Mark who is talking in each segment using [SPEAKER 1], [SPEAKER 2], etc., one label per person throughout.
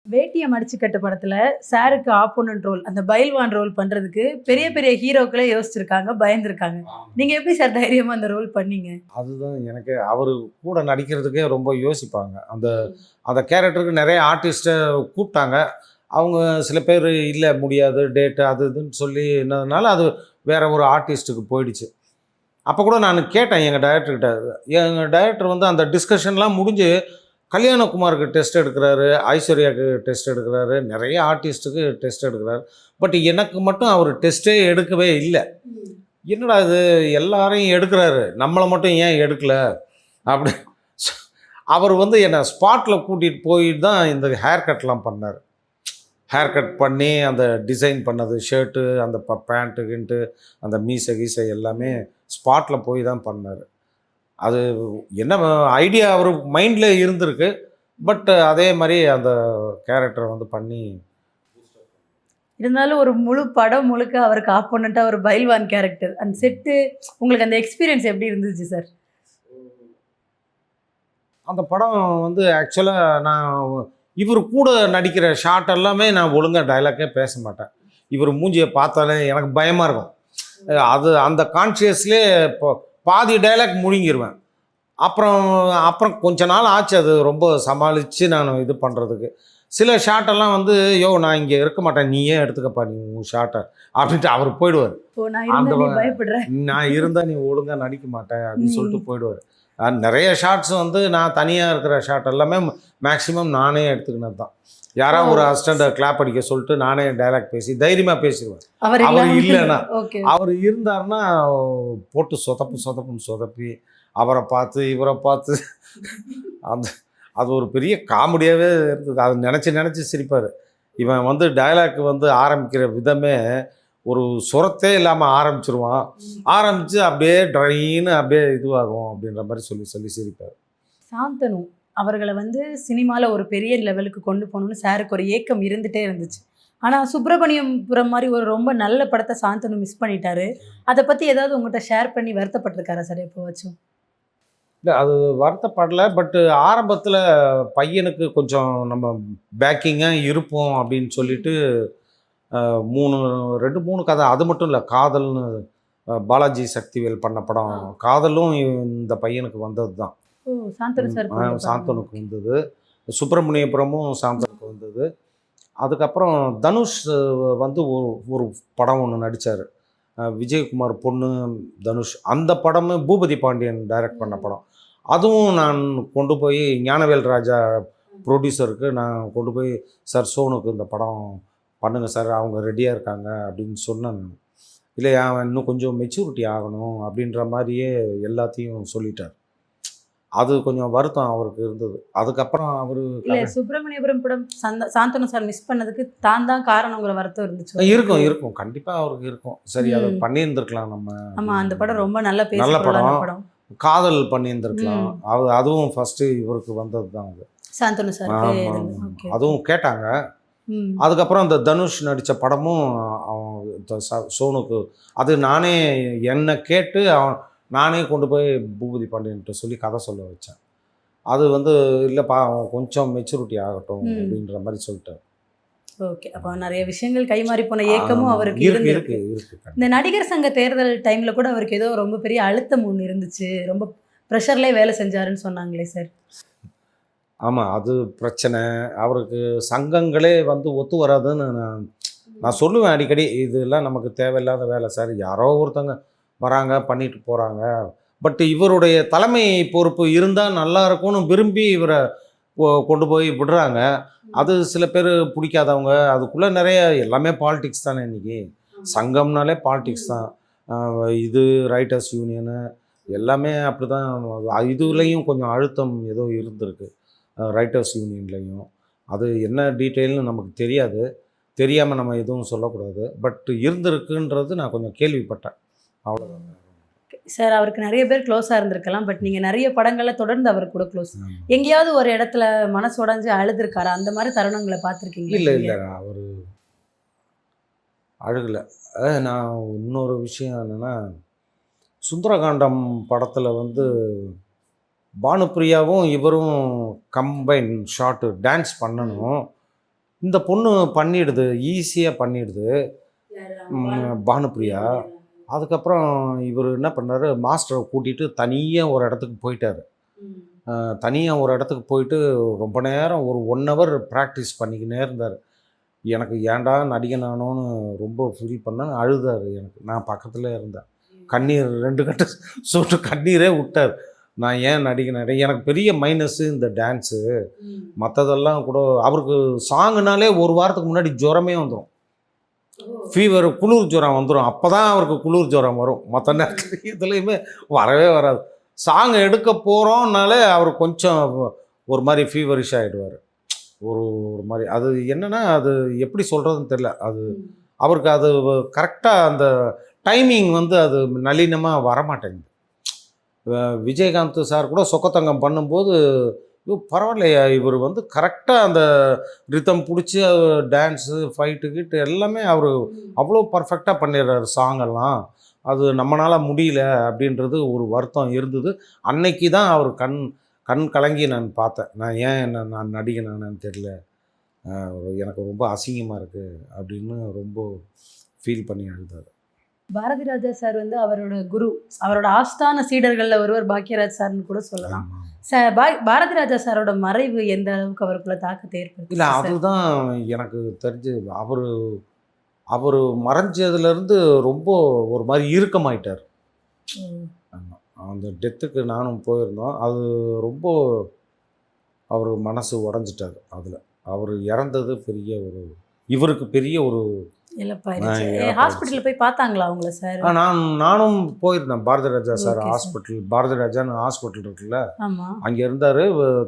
[SPEAKER 1] வேட்டிய மடிச்சு கட்டு படத்துல சாருக்கு ஆப்போனன்ட் ரோல், அந்த பைல்வான் ரோல் பண்றதுக்கு பெரிய பெரிய ஹீரோக்களே யோசிச்சிருக்காங்க, பயந்துருக்காங்க. நீங்க எப்படி சார் தைரியமா அந்த ரோல் பண்ணீங்க?
[SPEAKER 2] அதுதான் எனக்கு அவரு கூட நடிக்கிறதுக்கே ரொம்ப யோசிப்பாங்க. அந்த அந்த கேரக்டருக்கு நெறைய ஆர்டிஸ்ட்ட கூப்ட்டாங்க. அவங்க சில பேர் இல்ல முடியாது, டேட்டு அது இதுன்னு சொல்லி இருந்ததுனால, அது வேற ஒரு ஆர்டிஸ்ட்டுக்கு போயிடுச்சு. அப்ப கூட நானு கேட்டேன் எங்க டைரக்டர்கிட்ட. எங்க டைரக்டர் வந்து அந்த டிஸ்கஷன்லாம் முடிஞ்சு, கல்யாணகுமாருக்கு டெஸ்ட் எடுக்குறாரு, ஐஸ்வர்யாக்கு டெஸ்ட் எடுக்குறாரு, நெறைய ஆர்டிஸ்ட்டுக்கு டெஸ்ட் எடுக்குறாரு. பட் எனக்கு மட்டும் அவரு டெஸ்ட்டே எடுக்கவே இல்ல. என்னடா இது எல்லாரையும் எடுக்குறாரு, நம்மள மட்டும் ஏன் எடுக்கல? அப்படி அவர் வந்து என்ன ஸ்பாட்ல கூட்டிட்டு போய் தான் இந்த ஹேர் கட்லாம் பண்ணாரு. ஹேர் கட் பண்ணி அந்த டிசைன் பண்ணது ஷர்ட்டு, அந்த பேண்ட்டு கிண்ட்டு, அந்த மீசை கீசை எல்லாமே ஸ்பாட்ல போய் தான் பண்ணாரு. அது என்ன ஐடியா அவரு மைண்ட்ல இருந்திருக்கு. பட் அதே மாரி அந்த கேரக்டர வந்து பண்ணி
[SPEAKER 1] இருந்தாலும் ஒரு முழு படம் முழுக்க அவருக்கு ஆப்போனன்ட்டா ஒரு பைல்வான் கேரக்டர். அந்த செட்டு உங்களுக்கு அந்த எக்ஸ்பீரியன்ஸ் எப்படி இருந்துச்சு சார்?
[SPEAKER 2] அந்த படம் வந்து ஆக்சுவலா நான் இவரு கூட நடிக்கிற ஷாட் எல்லாமே நான் ஒழுங்கா டயலாக்கே பேச மாட்டேன். இவரு மூஞ்சிய பார்த்தாலே எனக்கு பயமா இருக்கும். அது அந்த கான்ஷியஸ்லயே இப்போ பாதி டயலாக் முழுங்கிருவேன். அப்புறம் அப்புறம் கொஞ்ச நாள் ஆச்சு அது ரொம்ப சமாளிச்சு நான் இது பண்றதுக்கு. சில ஷாட்டெல்லாம் வந்து, "யோவ் நான் இங்க இருக்க மாட்டேன். நீயே எடுத்துக்கப்பா நீ உன் ஷாட்ட" அப்படின்ட்டு அவரு போயிடுவாரு.
[SPEAKER 1] ஓ, நான்
[SPEAKER 2] அந்த
[SPEAKER 1] இருந்தா நீ பயப்படுற.
[SPEAKER 2] நான் இருந்தா நீ ஒழுங்கா நடிக்க மாட்ட அப்படின்னு சொல்லிட்டு போயிடுவாரு. நெறைய ஷாட்ஸ் வந்து நான் தனியா இருக்கிற ஷாட் எல்லாமே மேக்ஸிமம் நானே எடுத்துக்கினது தான்.
[SPEAKER 1] ஓ!
[SPEAKER 2] யாராவது ஒரு அசிஸ்டண்ட்ட கிளாப் அடிக்க சொல்லிட்டு நானே டயலாக் பேசி தைரியமா பேசிருவேன்.
[SPEAKER 1] அவர்
[SPEAKER 2] அவரு
[SPEAKER 1] இல்லாம
[SPEAKER 2] இல்லன்னா.
[SPEAKER 1] ஓகே.
[SPEAKER 2] அவரு இருந்தாருன்னா போட்டு சொதப்பு சொதப்புன்னு சொதப்பி, அவர பார்த்து, இவர பார்த்து அந்த அது ஒரு பெரிய காமெடியாவே இருந்தது. அத நெனச்சு நெனச்சு சிரிப்பாரு. இவன் வந்து டயலாக் வந்து ஆரம்பிக்கிற விதமே ஒரு சுரத்தே இல்லாம ஆரம்பிச்சுருவான். ஆரம்பிச்சு அப்படியே ட்ரைன்னு அப்படியே இதுவாகும் அப்படின்ற மாரி சொல்லி சொல்லி சிரிப்பாரு.
[SPEAKER 1] சாந்தனு அவர்கள வந்து சினிமால ஒரு பெரிய லெவலுக்கு கொண்டு போணும்னு சாருக்கு ஒரு ஏக்கம் இருந்துட்டே இருந்துச்சு. ஆனா சுப்பிரமணியபுரம் மாரி ஒரு ரொம்ப நல்ல படத்த சாந்தனு மிஸ் பண்ணிட்டாரு. அத பத்தி ஏதாவது உங்கட்ட ஷேர் பண்ணி வருத்தப்பட்டுருக்காரா சார் எப்பவாச்சும்?
[SPEAKER 2] இல்ல அது வருத்தப்படல. பட் ஆரம்பத்தில பையனுக்கு கொஞ்சம் நம்ம பேக்கிங்கா இருப்போம் அப்படின்னு சொல்லிட்டு 3 2, 3 கதை. அது மட்டும் இல்ல. காதல்னு பாலாஜி சக்திவேல் பண்ண படம். காதலும் இந்த பையனுக்கு வந்தது தான்.
[SPEAKER 1] ஓ! சாந்தனு சாருக்கு வந்த படம்.
[SPEAKER 2] சாந்தனுக்கு வந்தது. சுப்பிரமணியபுரமும் சாந்தனுக்கு வந்தது. அதுக்கப்புறம் தனுஷ் வந்து ஒரு ஒரு படம் ஒண்ணு நடிச்சாரு. விஜயகுமார் பொண்ணு தனுஷ். அந்த படமும் பூபதி பாண்டியன் டைரக்ட் பண்ண படம். அதுவும் நான் கொண்டு போய் ஞானவேல் ராஜா புரொடியூசருக்கு நான் கொண்டு போய், "சார் சோனுக்கு இந்த படம் பண்ணுங்க சார். அவங்க ரெடியா இருக்காங்க" அப்படின்னு சொன்னேன் நானு. "இல்லையா அவன் இன்னும் கொஞ்சம் மெச்சூரிட்டி ஆகணும்" அப்படின்ற மாரியே எல்லாத்தையும் சொல்லிட்டார். அது கொஞ்சம் வருத்தம் அவருக்கு இருந்தது. அதுக்கப்புறம் அவரு
[SPEAKER 1] இல்ல சுப்பிரமணியபுரம் படம் சாந்தனு சார் மிஸ் பண்ணதுக்கு தான் தான் காரணங்கிற வருத்தம் இருந்துச்சு
[SPEAKER 2] இருக்கும்,
[SPEAKER 1] உங்களுக்கு?
[SPEAKER 2] இருக்கும். கண்டிப்பா அவருக்கு இருக்கும். சரி அத
[SPEAKER 1] ம்.
[SPEAKER 2] பண்ணியிருந்திருக்கலாம் நம்ம
[SPEAKER 1] ஆமா, அந்த
[SPEAKER 2] அப்படின்னு.
[SPEAKER 1] படம் ரொம்ப நல்ல
[SPEAKER 2] நல்ல
[SPEAKER 1] பேசுபொருளான
[SPEAKER 2] படம்.
[SPEAKER 1] படம்.
[SPEAKER 2] காதல் பண்ணியிருந்திருக்கலாம்.
[SPEAKER 1] ம்.
[SPEAKER 2] அதுவும் ஃபர்ஸ்ட்டு இவருக்கு வந்தது தான் அது.
[SPEAKER 1] சாந்தனு சாருக்கு
[SPEAKER 2] ஆமா,
[SPEAKER 1] இருந்து.
[SPEAKER 2] ஆமா.
[SPEAKER 1] Okay, okay.
[SPEAKER 2] அதுவும் கேட்டாங்க.
[SPEAKER 1] ம்.
[SPEAKER 2] அதுக்கப்புறம் அந்த தனுஷ் நடித்த படமும் அவன் சோனுக்கு அது நானே என்ன கேட்டு நானே கொண்டு போய் பூபதி பாண்டியன்ட்ட சொல்லி கதை சொல்ல வச்சேன். அது வந்து இல்லைப்பா அவன் கொஞ்சம் மெச்சூரிட்டி ஆகட்டும்
[SPEAKER 1] ம்.
[SPEAKER 2] அப்படின்ற மாரி சொல்லிட்டாரு.
[SPEAKER 1] ஓகே. அப்ப நெறைய விஷயங்கள் கைமாறி போன ஏக்கமும்
[SPEAKER 2] ஆமா.
[SPEAKER 1] அவருக்கு
[SPEAKER 2] இருக்கு, இருக்கு,
[SPEAKER 1] இருந்திருக்கு.
[SPEAKER 2] இருக்கு.
[SPEAKER 1] இந்த
[SPEAKER 2] கண்டிப்பா.
[SPEAKER 1] நடிகர் சங்க தேர்தல் டைம்ல கூட அவருக்கு ஏதோ ரொம்ப பெரிய அழுத்தம் ஒண்ணு இருந்துச்சு. ரொம்ப பிரஷர்லயே வேலை செஞ்சாருன்னு சொன்னாங்களே சார்.
[SPEAKER 2] ஆமா. அது பிரச்சனை. அவருக்கு சங்கங்களே வந்து ஒத்து வராதுன்னு நான் நான் சொல்லுவேன் அடிக்கடி. "இதெல்லாம் நமக்கு தேவையில்லாத வேலை சார். யாரோ ஒருத்தங்க வராங்க, பண்ணிட்டு போறாங்க. பட் இவருடைய தலைமை பொறுப்பு இருந்தா நல்லா இருக்கும்னு விரும்பி இவர கொண்டு போய் விடுறாங்க. அது சில பேரு புடிக்காதவங்க. அதுக்குள்ள நெறைய எல்லாமே பாலிடிக்ஸ் தானே இன்னைக்கு. சங்கம்னாலே பாலிடிக்ஸ் தான். அ இது ரைட்டர்ஸ் யூனியனு எல்லாமே அப்படிதான். இதுலயும் கொஞ்சம் அழுத்தம் ஏதோ இருந்திருக்கு. ரைட்டர்ஸ் யூனியன்லயும். அது என்ன டீட்டெயில்னு நமக்கு தெரியாது. தெரியாம நம்ம எதுவும் சொல்லக்கூடாது. பட் இருந்திருக்குன்றது நான் கொஞ்சம் கேள்விப்பட்டேன். அவ்வளோதான்.
[SPEAKER 1] சார் அவருக்கு நெறைய பேர் க்ளோஸா இருந்திருக்கலாம். பட் நீங்க நெறைய படங்கள்ல தொடர்ந்து அவர் கூட க்ளோஸ்.
[SPEAKER 2] ஆமா.
[SPEAKER 1] எங்கேயாவது ஒரு இடத்துல மனசு உடைஞ்சு அழுதுருக்காரா? அந்த மாரி தருணங்கள பார்த்துருக்கீங்களா
[SPEAKER 2] இல்ல,
[SPEAKER 1] நீங்க?
[SPEAKER 2] இல்ல. அவரு அழுகல. நான் இன்னொரு விஷயம் என்னன்னா, சுந்தரகாண்டம் படத்துல வந்து பானுப்பிரியாவும் இவரும் கம்பைன் ஷாட் டான்ஸ் பண்ணணும். இந்த பொண்ணு பண்ணிடுது, ஈஸியாக பண்ணிடுது. பானுப்பிரியா. அதுக்கப்புறம் இவர் என்ன பண்ணாரு, மாஸ்டரை கூட்டிகிட்டு தனியாக ஒரு இடத்துக்கு போயிட்டார். தனியாக ஒரு இடத்துக்கு போயிட்டு ரொம்ப நேரம் ஒரு 1 ஹவர் ப்ராக்டிஸ் பண்ணிக்கினே இருந்தார். எனக்கு ஏன்டா நடிகனானோன்னு ரொம்ப ஃபீல் பண்ணேன். அழுதார். நான் பக்கத்தில் இருந்தேன். கண்ணீர் 2 கட்டு சொட்டு கண்ணீரே விட்டார். நான் ஏன் நடிகன் எனக்கு பெரிய மைனஸ்ஸு இந்த டான்ஸு. மற்றதெல்லாம் கூட அவருக்கு சாங்குனாலே ஒரு வாரத்துக்கு முன்னாடி ஜுரமே வந்துடும். ஃபீவர், குளிர் ஜுரம் வந்துடும். அப்போ தான் அவருக்கு குளிர் ஜுரம் வரும். மற்ற நேரத்தில் இதுலேயுமே வரவே வராது. சாங் எடுக்க போகிறோம்னாலே அவர் கொஞ்சம் ஒரு மாதிரி ஃபீவரிஷ் ஆகிடுவார். ஒரு ஒரு மாதிரி அது என்னென்னா, அது எப்படி சொல்கிறதுன்னு தெரில. அது அவருக்கு அது கரெக்டாக அந்த டைமிங் வந்து அது நளினமாக வரமாட்டேங்குது. விஜயகாந்த் சார் கூட சொக்கத்தங்கம் பண்ணும்போது பரவாயில்லையா, இவர் வந்து கரெக்டாக அந்த ரித்தம் பிடிச்சி டான்ஸு ஃபைட்டு கிட்டு எல்லாமே அவர் அவ்வளோ பர்ஃபெக்டாக பண்ணிடுறாரு சாங்கெல்லாம். அது நம்மளால் முடியல அப்படின்றது ஒரு வருத்தம் இருந்தது. அன்னைக்கு தான் அவர் கண் கலங்கி நான் பார்த்தேன். நான் நடிகனானு தெரியல, எனக்கு ரொம்ப அசிங்கமாக இருக்குது அப்படின்னு ரொம்ப ஃபீல் பண்ணி அழுதார்.
[SPEAKER 1] பாரதி ராஜா சார் வந்து அவரோட குரு, அவரோட ஆஸ்தான சீடர்களில் ஒருவர் பாக்யராஜ் சார்னு கூட சொல்லலாம். பாரதி ராஜா சாரோட மறைவு எந்த அளவுக்கு அவருக்குள்ள தாக்கத்தை ஏற்படுத்தி?
[SPEAKER 2] இல்லை, அதுதான் எனக்கு தெரிஞ்சு அவர் மறைஞ்சதுலேருந்து ரொம்ப ஒரு மாதிரி இறுக்கமாயிட்டார். ஆமாம், அந்த டெத்துக்கு நானும் போயிருந்தோம். அது ரொம்ப அவர் மனசு உடஞ்சிட்டார். அதில் அவர் இறந்தது இவருக்கு பெரிய ஒரு
[SPEAKER 1] ஹாஸ்பிட்டல் போய் பார்த்தாங்களா அவங்கள சார்?
[SPEAKER 2] நானும் போயிருந்தேன். பாரதி ராஜா சார் ஹாஸ்பிட்டல், பாரதி ராஜான்னு ஹாஸ்பிட்டல் இருக்குல்ல, அங்கே இருந்தார்.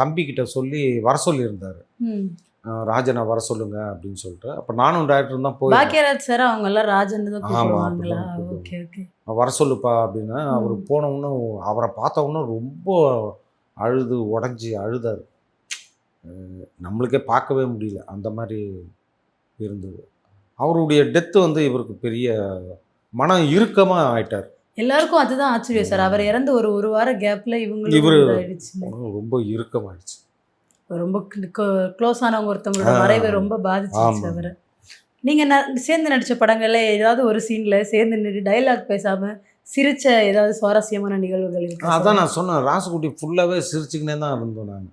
[SPEAKER 2] தம்பிக்கிட்ட சொல்லி வர சொல்லியிருந்தார், ராஜனை வர சொல்லுங்க அப்படின்னு சொல்லிட்டு. அப்போ நானும் டாக்டர் தான் போய்,
[SPEAKER 1] பாக்யராஜ் சார் அவங்க எல்லாம் ராஜன் தான் கூப்பிடுவாங்களா? ஓகே ஓகே,
[SPEAKER 2] வர சொல்லுப்பா அப்படின்னு. அவர் போனவுன்னு அவரை பார்த்தவுன்னு ரொம்ப அழுது உடஞ்சி அழுதார். நம்மளுக்கே பார்க்கவே முடியல, அந்த மாதிரி இருந்தது. அவருடைய டெத்து வந்து இவருக்கு பெரிய மன இறுக்கமாக ஆயிட்டார்.
[SPEAKER 1] எல்லாருக்கும் அதுதான் ஆச்சரியம் சார். அவர் இறந்து ஒரு வார கேப்ல
[SPEAKER 2] இவர் ரொம்ப இறுக்கமாயிடுச்சு.
[SPEAKER 1] ரொம்ப க்ளோஸ் ஆனவங்க ஒருத்தவங்களோட மறைவை ரொம்ப பாதிச்சிருச்சு அவரை. நீங்கள் சேர்ந்து நடித்த படங்களில் ஏதாவது ஒரு சீனில் சேர்ந்து நின்று டைலாக் பேசாமல் சிரிச்ச ஏதாவது சுவாரஸ்யமான நிகழ்வுகள் இருக்கு?
[SPEAKER 2] அதான் நான் சொன்னேன், ராசுகுட்டி ஃபுல்லாகவே சிரிச்சுக்கினே தான் இருந்தோம். நான்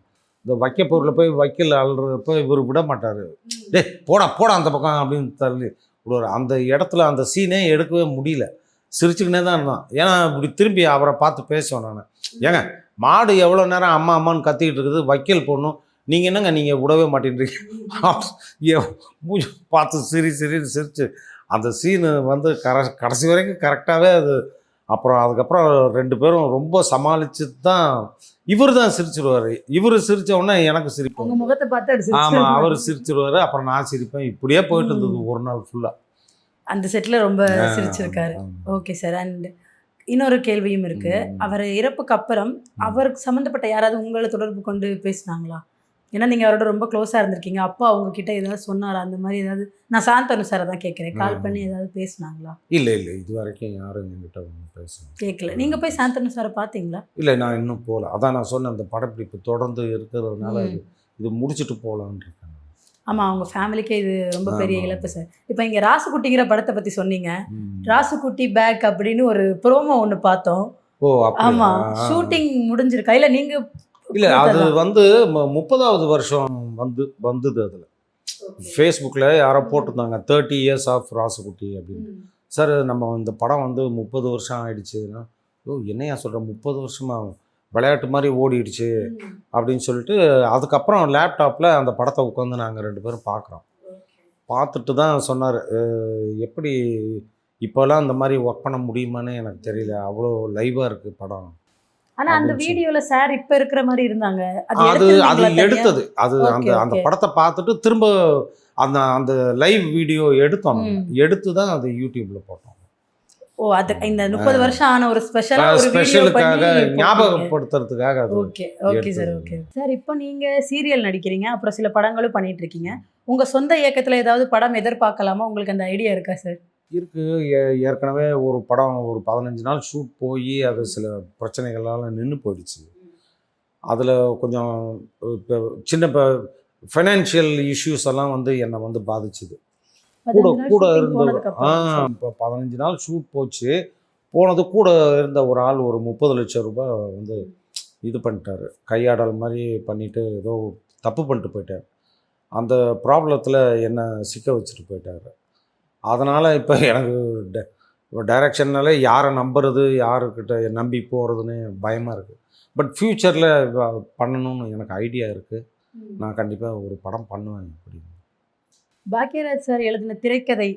[SPEAKER 2] இந்த வைக்க பொருளில் போய் வைக்கல் அழுறப்போ இவர் விட மாட்டார். டே போடா அந்த பக்கம் அப்படின்னு தள்ளி விடுவார். அந்த இடத்துல அந்த சீனே எடுக்கவே முடியல, சிரிச்சுக்கினே தான் இருந்தான். ஏன்னா இப்படி திரும்பி அவரை பார்த்து பேசுவேன் நான், ஏங்க மாடு எவ்வளோ நேரம் அம்மா அம்மான்னு கத்திக்கிட்டு இருக்குது, வைக்கல் போடணும், நீங்கள் என்னங்க நீங்கள் விடவே மாட்டேன்றீங்க பார்த்து சிரின்னு சிரிச்சு அந்த சீனு வந்து கடைசி வரைக்கும் கரெக்டாகவே அது. அப்புறம் அதுக்கப்புறம் 2 பேரும் ரொம்ப சமாளித்து தான் இவர் தான் சிரிச்சிருவார். இவர் சிரித்த உடனே எனக்கு சிரிப்பு,
[SPEAKER 1] உங்கள் முகத்தை பார்த்து.
[SPEAKER 2] ஆமாம், அவர் சிரிச்சிருவார், அப்புறம் நான் சிரிப்பேன். இப்படியே போயிட்டு இருந்தது ஒரு நாள் ஃபுல்லாக.
[SPEAKER 1] அந்த செட்டில் ரொம்ப சிரிச்சிருக்காரு. Okay sir. அண்ட் இன்னொரு கேள்வியும் இருக்குது. அவர் இறப்புக்கு அப்புறம் அவருக்கு சம்மந்தப்பட்ட யாராவது உங்களை தொடர்பு கொண்டு பேசினாங்களா? ஏன்னா நீங்கள் அவரோட ரொம்ப க்ளோஸாக இருந்திருக்கீங்க. அப்பா அவங்கக்கிட்ட ஏதாவது சொன்னாரா? அந்த மாதிரி ஏதாவது? நான் சாந்தனு சாரை தான் கேட்குறேன். கால் பண்ணி ஏதாவது பேசினாங்களா?
[SPEAKER 2] இல்லை இது வரைக்கும் யாரும் என்கிட்ட பேசணும்
[SPEAKER 1] கேட்கல. நீங்கள் போய் சாந்தனு சாரை பார்த்தீங்களா?
[SPEAKER 2] இல்லை, நான் இன்னும் போகல. அதான் நான் சொன்னேன், அந்த படப்பிடிப்பு தொடர்ந்து இருக்கிறதுனால இது முடிச்சுட்டு போகலான்னு இருக்கேன்.
[SPEAKER 1] ஆமாம், அவங்க ஃபேமிலிக்கே இது ரொம்ப பெரிய இழப்பு சார். இப்போ இங்கே ராசுகுட்டிங்கிற படத்தை பற்றி சொன்னீங்க. ராசுகுட்டி பேக் அப்படின்னு ஒரு ப்ரோமோ ஒன்று பார்த்தோம்.
[SPEAKER 2] ஓ,
[SPEAKER 1] ஆமாம், ஷூட்டிங் முடிஞ்சிருக்கா? இல்லை நீங்கள்?
[SPEAKER 2] இல்லை, அது வந்து 30வது வருஷம் வந்தது. அதில் ஃபேஸ்புக்கில் யாரோ போட்டிருந்தாங்க 30 years ஆஃப் ராசுகுட்டி அப்படின்னு. சார், நம்ம இந்த படம் வந்து 30 வருஷம் ஆகிடுச்சுன்னா, என்னையா சொல்கிற, 30 வருஷமாக விளையாட்டு மாதிரி ஓடிடுச்சு அப்படின்னு சொல்லிட்டு, அதுக்கப்புறம் லேப்டாப்பில் அந்த படத்தை உட்காந்து நாங்கள் 2 பேரும் பார்க்குறோம். பார்த்துட்டு தான் சொன்னார், எப்படி இப்போல்லாம் அந்த மாதிரி ஒர்க் பண்ண முடியுமான்னு எனக்கு தெரியல, அவ்வளோ லைவாக இருக்குது படம்.
[SPEAKER 1] ஆனால் அந்த வீடியோவில் சார் இப்போ இருக்கிற மாதிரி இருந்தாங்க.
[SPEAKER 2] அது எடுத்தது அது அந்த படத்தை பார்த்துட்டு திரும்ப அந்த லைவ் வீடியோ எடுத்து தான் அது யூடியூப்ல போட்டோம்.
[SPEAKER 1] ஓ, அது இந்த 30 வருஷம் ஆன ஒரு
[SPEAKER 2] ஸ்பெஷலுக்காக ஞாபகப்படுத்துறதுக்காக.
[SPEAKER 1] Okay okay sir. Okay sir, இப்போ நீங்கள் சீரியல் நடிக்கிறீங்க, அப்புறம் சில படங்களும் பண்ணிட்டு இருக்கீங்க. உங்கள் சொந்த இயக்கத்தில் ஏதாவது படம் எதிர்பார்க்கலாமா? உங்களுக்கு அந்த ஐடியா இருக்கா சார்?
[SPEAKER 2] இருக்குது. ஏற்கனவே ஒரு படம் ஒரு 15 நாள் ஷூட் போய் அது சில பிரச்சனைகளால் நின்று போயிடுச்சு. அதில் கொஞ்சம் இப்போ ஃபைனான்ஷியல் இஷ்யூஸ் எல்லாம் வந்து என்னை வந்து பாதிச்சுது. கூட
[SPEAKER 1] 15 நாள்
[SPEAKER 2] கூட
[SPEAKER 1] shooting
[SPEAKER 2] இருந்த
[SPEAKER 1] போனதுக்கப்புறம் சார்.
[SPEAKER 2] இப்போ 15 நாள் ஷூட் போச்சு. போனது கூட இருந்த ஒரு ஆள் ஒரு 30 லட்சம் ரூபாய் வந்து இது பண்ணிட்டாரு. கையாடல் மாதிரி பண்ணிட்டு ஏதோ தப்பு பண்ணிட்டு போயிட்டார். அந்த ப்ராப்ளத்தில் என்னை சிக்க வச்சுட்டு போயிட்டார். அதனால் இப்போ எனக்கு டைரக்ஷன்னாலே யாரை நம்புறது, யாருக்கிட்ட நம்பி போகிறதுன்னு பயமாக இருக்குது. பட் ஃப்யூச்சரில் பண்ணணும்னு எனக்கு ஐடியா இருக்குது. நான் கண்டிப்பாக ஒரு படம் பண்ணுவேன். இப்படி
[SPEAKER 1] பாக்யராஜ் சார் எழுதின திரைக்கதை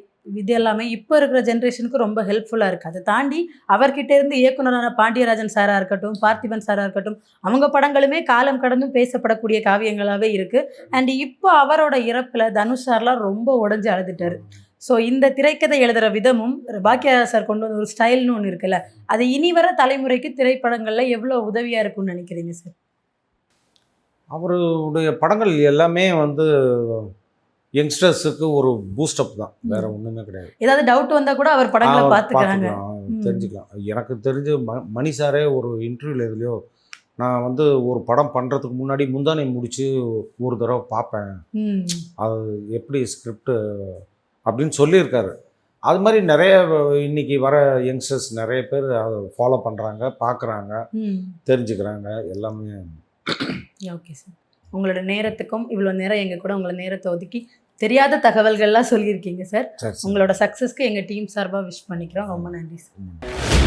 [SPEAKER 1] இது எல்லாமே இப்போ இருக்கிற ஜென்ரேஷனுக்கு ரொம்ப ஹெல்ப்ஃபுல்லாக இருக்குது. அதை தாண்டி அவர்கிட்ட இருந்து இயக்குனரான பாண்டியராஜன் சாராக இருக்கட்டும், பார்த்திபன் சாராக இருக்கட்டும், அவங்க படங்களுமே காலம் கடந்தும் பேசப்படக்கூடிய காவியங்களாகவே இருக்குது. அண்ட் இப்போ அவரோட இறப்பில் தனுஷ் சார்லாம் ரொம்ப உடஞ்சி அழுதுட்டார். ஸோ இந்த திரைக்கதை எழுதுகிற விதமும் பாக்யராஜ் சார் கொண்டு வந்த ஒரு ஸ்டைல்னு ஒன்று இருக்குல்ல, அது இனி வர தலைமுறைக்கு திரைப்படங்களில் எவ்வளோ உதவியாக இருக்கும்னு நினைக்கிறீங்க சார்?
[SPEAKER 2] அவருடைய படங்கள் எல்லாமே வந்து யங்ஸ்டர்ஸுக்கு ஒரு பூஸ்டப் தான், வேற ஒன்றுமே கிடையாது.
[SPEAKER 1] ஏதாவது டவுட் வந்தால் கூட அவர் படங்களை பார்த்துக்கிறாங்க.
[SPEAKER 2] தெரிஞ்சுக்கலாம். எனக்கு தெரிஞ்சு மணி சாரே ஒரு இன்டர்வியூவில் எதுலையோ நான் வந்து ஒரு படம் பண்ணுறதுக்கு முன்னாடி முந்தானை முடித்து ஒரு தடவை பார்ப்பேன், அது எப்படி ஸ்கிரிப்டு அப்படின்னு சொல்லியிருக்காரு. அது மாதிரி நிறைய இன்னைக்கு வர யங்ஸ்டர்ஸ் நிறைய பேர் அதை ஃபாலோ பண்ணுறாங்க, பார்க்குறாங்க, தெரிஞ்சுக்கிறாங்க எல்லாமே.
[SPEAKER 1] ஓகே சார், உங்களோட நேரத்துக்கும் இவ்வளோ நேரம் எங்கள் கூட உங்களை நேரத்தை ஒதுக்கி தெரியாத தகவல்கள்லாம் சொல்லியிருக்கீங்க சார். உங்களோட சக்ஸஸ்க்கு எங்கள் டீம் சார்பாக விஷ் பண்ணிக்கிறோம். ரொம்ப நன்றி சார்.